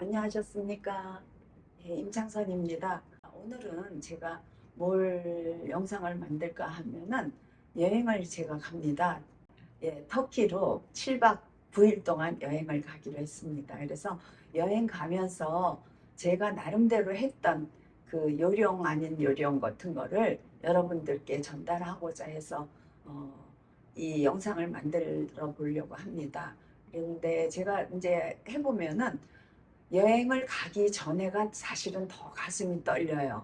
안녕하셨습니까? 예, 임창선입니다. 오늘은 제가 뭘 영상을 만들까 하면은 여행을 제가 갑니다. 예, 터키로 7박 9일 동안 여행을 가기로 했습니다. 그래서 여행 가면서 제가 나름대로 했던 그 요령 아닌 요령 같은 거를 여러분들께 전달하고자 해서 어, 이 영상을 만들어 보려고 합니다. 그런데 제가 이제 해보면은 여행을 가기 전에가 사실은 더 가슴이 떨려요.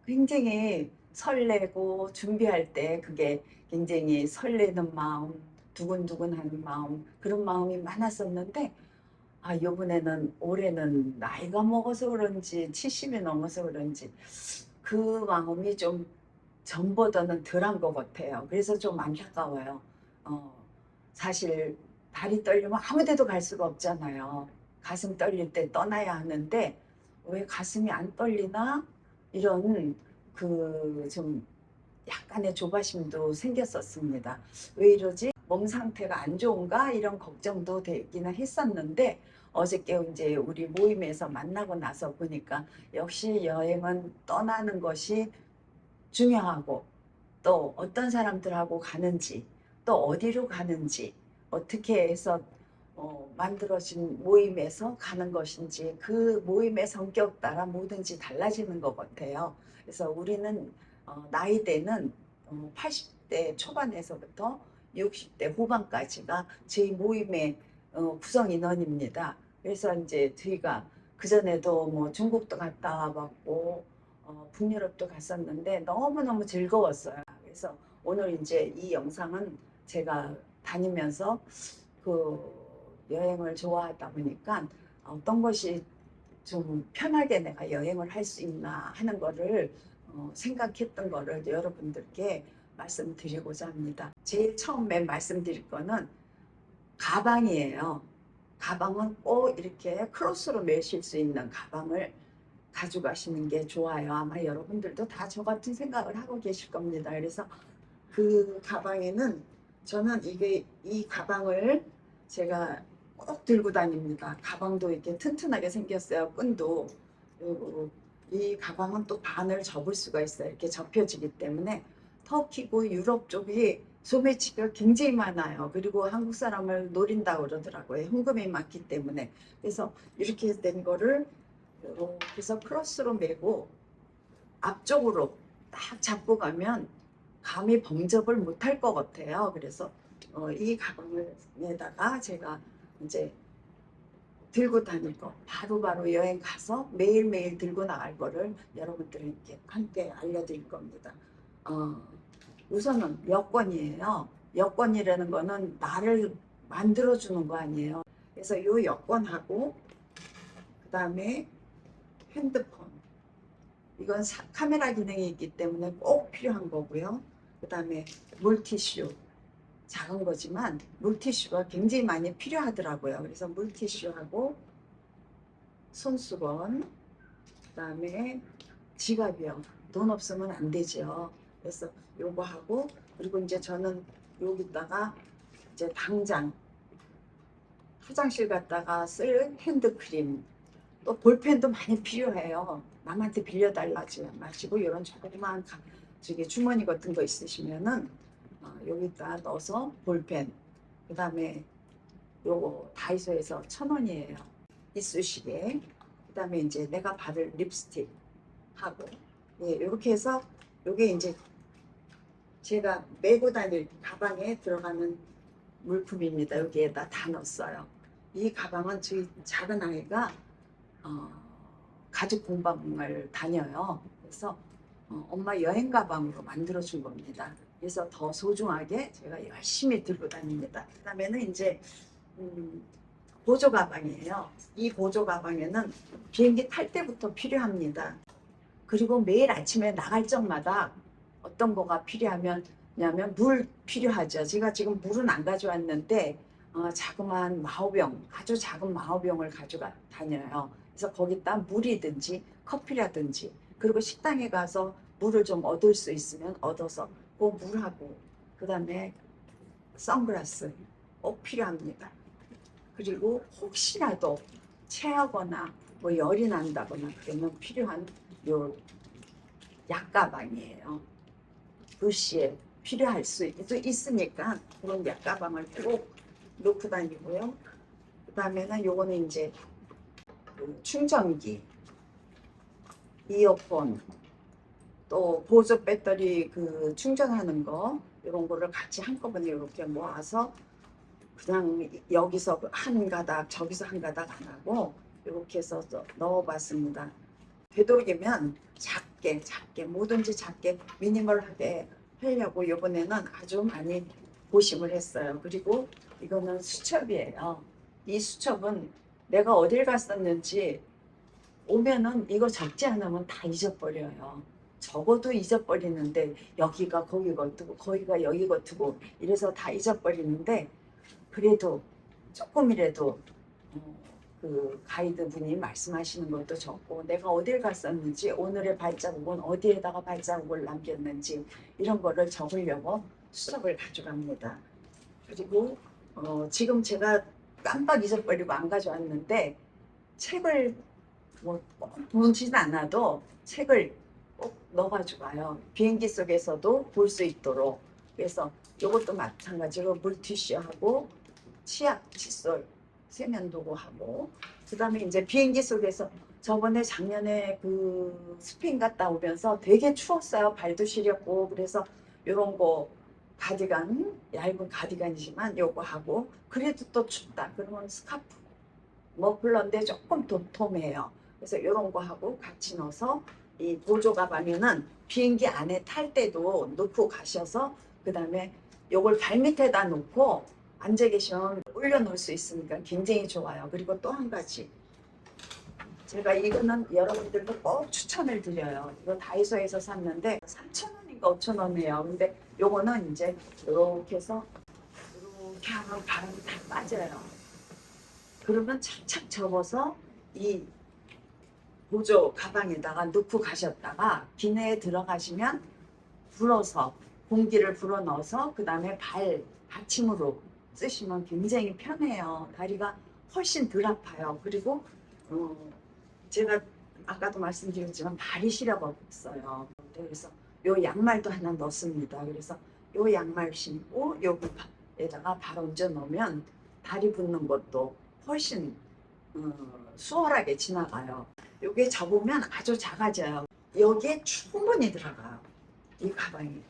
굉장히 설레고 준비할 때 그게 굉장히 설레는 마음, 두근두근하는 마음, 그런 마음이 많았었는데, 요번에는 올해는 나이가 먹어서 그런지 70이 넘어서 그런지 그 마음이 좀 전보다는 덜한 것 같아요. 그래서 좀 안타까워요. 어, 사실 다리 떨리면 아무 데도 갈 수가 없잖아요. 가슴 떨릴 때 떠나야 하는데 왜 가슴이 안 떨리나 이런 그 좀 약간의 조바심도 생겼었습니다. 왜 이러지? 몸 상태가 안 좋은가? 이런 걱정도 되기는 했었는데 어저께 이제 우리 모임에서 만나고 나서 보니까 역시 여행은 떠나는 것이 중요하고 또 어떤 사람들하고 가는지 또 어디로 가는지 어떻게 해서 만들어진 모임에서 가는 것인지 그 모임의 성격 따라 뭐든지 달라지는 것 같아요. 그래서 우리는 나이대는 80대 초반에서부터 60대 후반까지가 저희 모임의 구성 인원입니다. 그래서 이제 저희가 그전에도 뭐 중국도 갔다 와봤고 북유럽도 갔었는데 너무너무 즐거웠어요. 그래서 오늘 이제 이 영상은 제가 다니면서 그 여행을 좋아하다 보니까 어떤 것이 좀 편하게 내가 여행을 할 수 있나 하는 거를 생각했던 거를 여러분들께 말씀드리고자 합니다. 제일 처음에 말씀드릴 거는 가방이에요. 가방은 꼭 이렇게 크로스로 매실 수 있는 가방을 가져가시는 게 좋아요. 아마 여러분들도 다 저 같은 생각을 하고 계실 겁니다. 그래서 그 가방에는 저는 이 가방을 제가 꼭 들고 다닙니다. 가방도 이렇게 튼튼하게 생겼어요. 끈도. 그리고 이 가방은 또 반을 접을 수가 있어요. 이렇게 접혀지기 때문에 터키고 유럽 쪽이 소매치기가 굉장히 많아요. 그리고 한국 사람을 노린다고 그러더라고요. 현금이 많기 때문에. 그래서 이렇게 된 거를 이렇게 해서 크로스로 메고 앞쪽으로 딱 잡고 가면 감히 범접을 못할 것 같아요. 그래서 이 가방에다가 제가 이제 들고 다닐 거 바로바로 여행 가서 매일매일 들고 나갈 거를 여러분들에게 함께 알려드릴 겁니다. 어, 우선은 여권이에요. 여권이라는 거는 나를 만들어주는 거 아니에요. 그래서 이 여권하고 그 다음에 핸드폰 이건 카메라 기능이 있기 때문에 꼭 필요한 거고요. 그 다음에 물티슈 작은 거지만 물티슈가 굉장히 많이 필요하더라고요. 그래서 물티슈하고 손수건 그 다음에 지갑이요. 돈 없으면 안 되죠. 그래서 요거 하고 그리고 이제 저는 여기다가 이제 당장 화장실 갔다가 쓸 핸드크림 또 볼펜도 많이 필요해요. 남한테 빌려달라지 마시고 이런 조그만 저기 주머니 같은 거 있으시면은 여기다 넣어서 볼펜 그 다음에 요거 다이소에서 1,000원이에요. 이쑤시개 그 다음에 이제 내가 바를 립스틱 하고 예, 이렇게 해서 요게 이제 제가 메고 다닐 가방에 들어가는 물품입니다. 여기에다 다 넣었어요. 이 가방은 저희 작은 아이가 어, 가죽 공방을 다녀요. 그래서 엄마 여행 가방으로 만들어 준 겁니다. 그래서 더 소중하게 제가 열심히 들고 다닙니다. 그다음에는 이제 음, 보조 가방이에요. 이 보조 가방에는 비행기 탈 때부터 필요합니다. 그리고 매일 아침에 나갈 적마다 어떤 거가 필요하냐면 물 필요하죠. 제가 지금 물은 안 가져왔는데 자그마한 마호병, 아주 작은 마호병을 가져가 다녀요. 그래서 거기다 물이든지 커피라든지 그리고 식당에 가서 물을 좀 얻을 수 있으면 얻어서 그 물하고 그다음에 선글라스 꼭 필요합니다. 그리고 혹시라도 체하거나 뭐 열이 난다거나 그러면 필요한 요 약가방이에요. 불시에 필요할 수 있으니까 그런 약가방을 꼭 놓고 다니고요. 그 다음에는 요거는 이제 그 충전기, 이어폰, 또 보조 배터리 그 충전하는 거 이런 거를 같이 한꺼번에 이렇게 모아서 그냥 여기서 한 가닥 저기서 한 가닥 안 하고 이렇게 해서 넣어봤습니다. 되도록이면 작게 뭐든지 작게 미니멀하게 하려고 이번에는 아주 많이 고심을 했어요. 그리고 이거는 수첩이에요. 이 수첩은 내가 어딜 갔었는지 오면은 이거 적지 않으면 다 잊어버려요. 적어도 잊어버리는데 여기가 거기 거두고 거기가 여기 거두고 이래서 다 잊어버리는데 그래도 조금이라도 그 가이드 분이 말씀하시는 것도 적고 내가 어딜 갔었는지 오늘의 발자국은 어디에다가 발자국을 남겼는지 이런 거를 적으려고 수첩을 가져갑니다. 그리고 지금 제가 깜빡 잊어버리고 안 가져왔는데 책을 뭐꼭 보진 않아도 책을 꼭 넣어가지고 가요. 비행기 속에서도 볼 수 있도록. 그래서 이것도 마찬가지로 물티슈하고 치약, 칫솔, 세면도구하고 그 다음에 이제 비행기 속에서 저번에 작년에 그 스페인 갔다 오면서 되게 추웠어요. 발도 시렸고 그래서 이런 거 가디건, 얇은 가디건이지만 요거 하고 그래도 또 춥다. 그러면 스카프, 머플러인데 조금 도톰해요. 그래서 이런 거 하고 같이 넣어서 이 보조 가방에는 비행기 안에 탈 때도 넣고 가셔서 그 다음에 요걸 발밑에다 놓고 앉아 계시면 올려놓을 수 있으니까 굉장히 좋아요. 그리고 또 한 가지 제가 이거는 여러분들도 꼭 추천을 드려요. 이거 다이소에서 샀는데 3,000원인가 5,000원이에요. 근데 요거는 이제 이렇게 해서 이렇게 하면 바람이 다 빠져요. 그러면 착착 접어서 이 보조 가방에다가 넣고 가셨다가 기내에 들어가시면 불어서 공기를 불어 넣어서 그 다음에 발 받침으로 쓰시면 굉장히 편해요. 다리가 훨씬 덜 아파요. 그리고 제가 아까도 말씀드렸지만 발이 시려버렸어요. 그래서 요 양말도 하나 넣습니다. 그래서 요 양말 신고 여기에다가 발 얹어 놓으면 다리 붓는 것도 훨씬 수월하게 지나가요. 요게 접으면 아주 작아져요. 여기에 충분히 들어가요. 이 가방이.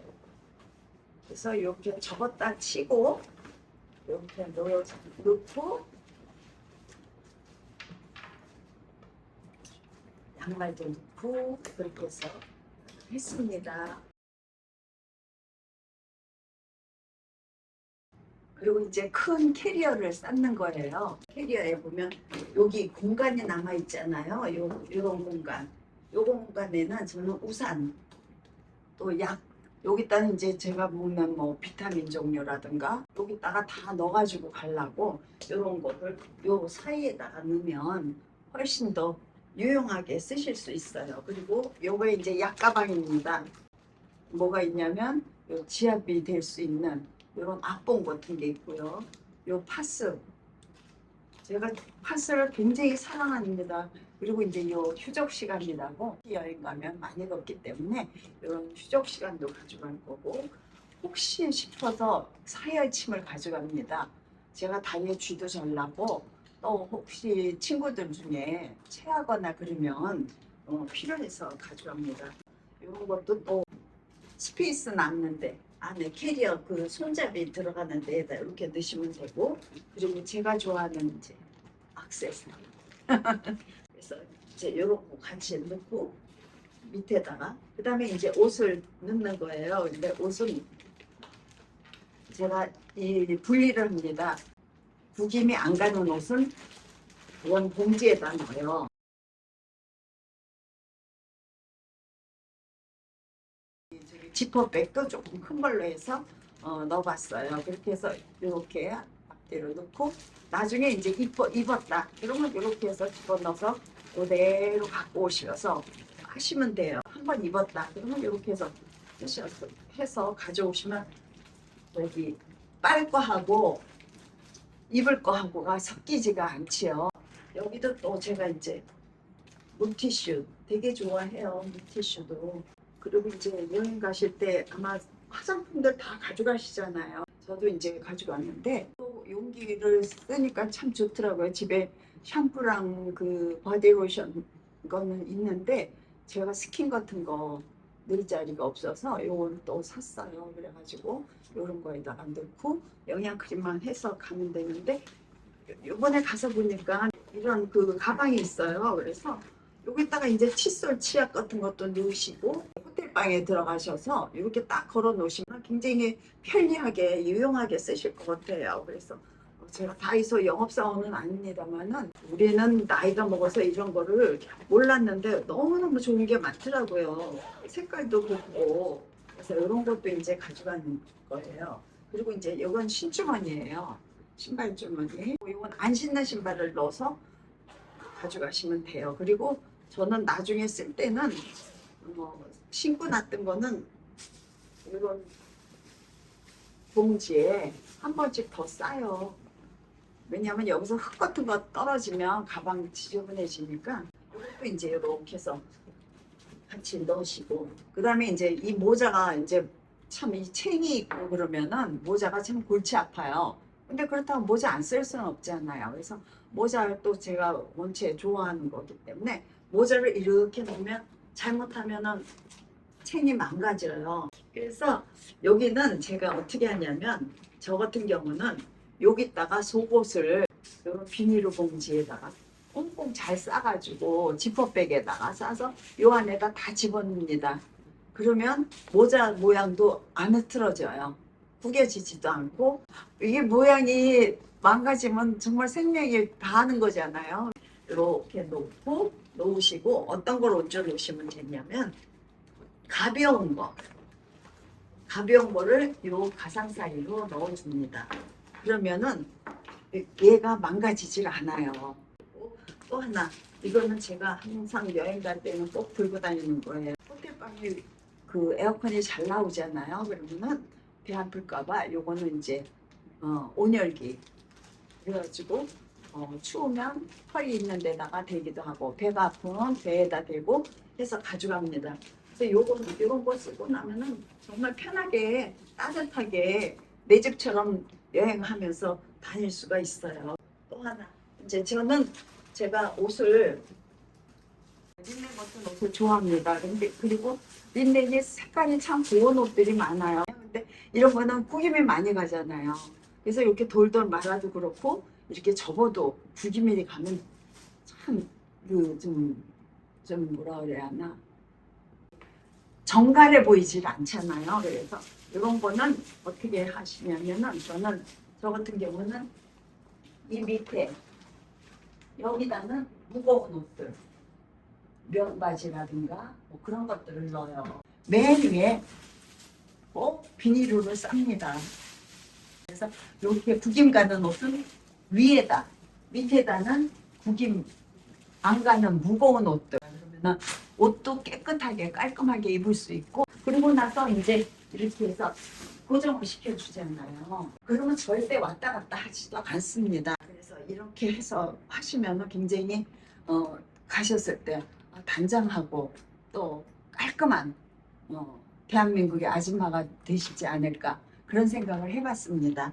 그래서 이렇게 접었다 치고 이렇게 넣고 양말도 넣고 그렇게 해서 했습니다. 그리고 이제 큰 캐리어를 쌓는 거예요. 캐리어에 보면 여기 공간이 남아 있잖아요. 요런 공간. 요 공간에는 저는 우산 또 약 여기다는 이제 제가 먹는 뭐 비타민 종류라든가 여기다가 다 넣어가지고 가려고 요런 거를 요 사이에다가 넣으면 훨씬 더 유용하게 쓰실 수 있어요. 그리고 요거 이제 약가방입니다. 뭐가 있냐면 요 지압이 될 수 있는 이런 앞봉 같은 게 있고요. 요 파스 제가 파스를 굉장히 사랑합니다. 그리고 이제 요 휴적 시간이라고 여행 가면 많이 걷기 때문에 이런 휴적 시간도 가져갈 거고 혹시 싶어서 사혈침을 가져갑니다. 제가 다리에 쥐도 잘 나고 또 혹시 친구들 중에 체하거나 그러면 필요해서 가져갑니다. 이런 것도 또 스페이스 남는데 안에 캐리어 그 손잡이 들어가는 데에다 이렇게 넣으시면 되고 그리고 제가 좋아하는 이제 액세서리 그래서 이제 이런 거 같이 넣고 밑에다가 그 다음에 이제 옷을 넣는 거예요. 근데 옷은 제가 이 분리를 합니다. 구김이 안 가는 옷은 원 봉지에다 넣어요. 지퍼백도 조금 큰 걸로 해서 넣어봤어요. 그렇게 해서 이렇게 앞뒤로 넣고 나중에 이제 입었다 그러면 이렇게 해서 집어넣어서 그대로 갖고 오셔서 하시면 돼요. 한번 입었다 그러면 이렇게 해서 해서 가져오시면 여기 빨 거하고 입을 거하고가 섞이지가 않지요. 여기도 또 제가 이제 물티슈 되게 좋아해요. 물티슈도. 그리고 이제 여행 가실 때 아마 화장품들 다 가져가시잖아요. 저도 이제 가져갔는데 또 용기를 쓰니까 참 좋더라고요. 집에 샴푸랑 그 바디로션 거는 있는데 제가 스킨 같은 거 넣을 자리가 없어서 요걸 또 샀어요. 그래가지고 요런 거에다가 넣고 영양크림만 해서 가면 되는데 요번에 가서 보니까 이런 그 가방이 있어요. 그래서 여기다가 이제 칫솔, 치약 같은 것도 넣으시고 호텔방에 들어가셔서 이렇게 딱 걸어 놓으시면 굉장히 편리하게 유용하게 쓰실 것 같아요. 그래서 제가 다이소 영업사원은 아닙니다만은 우리는 나이가 먹어서 이런 거를 몰랐는데 너무너무 좋은 게 많더라고요. 색깔도 곱고 그래서 이런 것도 이제 가져가는 거예요. 그리고 이제 이건 신주머니예요. 신발 주머니. 이건 안 신는 신발을 넣어서 가져가시면 돼요. 그리고 저는 나중에 쓸 때는 신고 놨던 거는 이런 봉지에 한 번씩 더 싸요. 왜냐하면 여기서 흙 같은 거 떨어지면 가방 지저분해지니까 이것도 이제 이렇게 해서 같이 넣으시고 그 다음에 이제 이 모자가 이제 참 이 챙이 있고 그러면은 모자가 참 골치 아파요. 근데 그렇다고 모자 안 쓸 수는 없잖아요. 그래서 모자를 또 제가 원체 좋아하는 거기 때문에 모자를 이렇게 놓으면 잘못하면은 챙이 망가져요. 그래서 여기는 제가 어떻게 하냐면 저 같은 경우는 여기다가 속옷을 이런 비닐로 봉지에다가 꽁꽁 잘 싸가지고 지퍼백에다가 싸서 요 안에다 다 집어넣습니다. 그러면 모자 모양도 안 흐트러져요. 구겨지지도 않고 이게 모양이 망가지면 정말 생명이 다하는 거잖아요. 이렇게 놓고 놓으시고 어떤 걸 얹어 놓으시면 되냐면 가벼운 거를 요 가상 사이로 넣어줍니다. 그러면은 얘가 망가지질 않아요. 또 하나 이거는 제가 항상 여행 갈 때는 꼭 들고 다니는 거예요. 호텔방에 그 에어컨이 잘 나오잖아요. 그러면은 배 아플까봐 요거는 이제 온열기 그래가지고 추우면 털이 있는 데다가 대기도 하고 배가 아프면 배에다 대고 해서 가져갑니다. 그래서 요런 거 쓰고 나면은 정말 편하게 따뜻하게 내 집처럼 여행하면서 다닐 수가 있어요. 또 하나 이제 저는 제가 옷을 린넨 같은 옷을 좋아합니다. 근데 그리고 린넨이 색깔이 참 좋은 옷들이 많아요. 근데 이런 거는 구김이 많이 가잖아요. 그래서 이렇게 돌돌 말아도 그렇고 이렇게 접어도 구김이 가면 참 그 좀 뭐라 그래야 하나 정갈해 보이질 않잖아요. 그래서 이런 거는 어떻게 하시냐면은 저는 저 같은 경우는 이 밑에 여기다는 무거운 옷들 면바지라든가 뭐 그런 것들을 넣어요. 맨 위에 꼭 비닐으로 쌉니다. 그래서 이렇게 구김 가는 옷은 위에다 밑에다는 구김 안 가는 무거운 옷들 그러면은 옷도 깨끗하게 깔끔하게 입을 수 있고 그리고 나서 이제 이렇게 해서 고정을 시켜주잖아요. 그러면 절대 왔다 갔다 하지도 않습니다. 그래서 이렇게 해서 하시면 굉장히 가셨을 때 단장하고 또 깔끔한 대한민국의 아줌마가 되시지 않을까 그런 생각을 해봤습니다.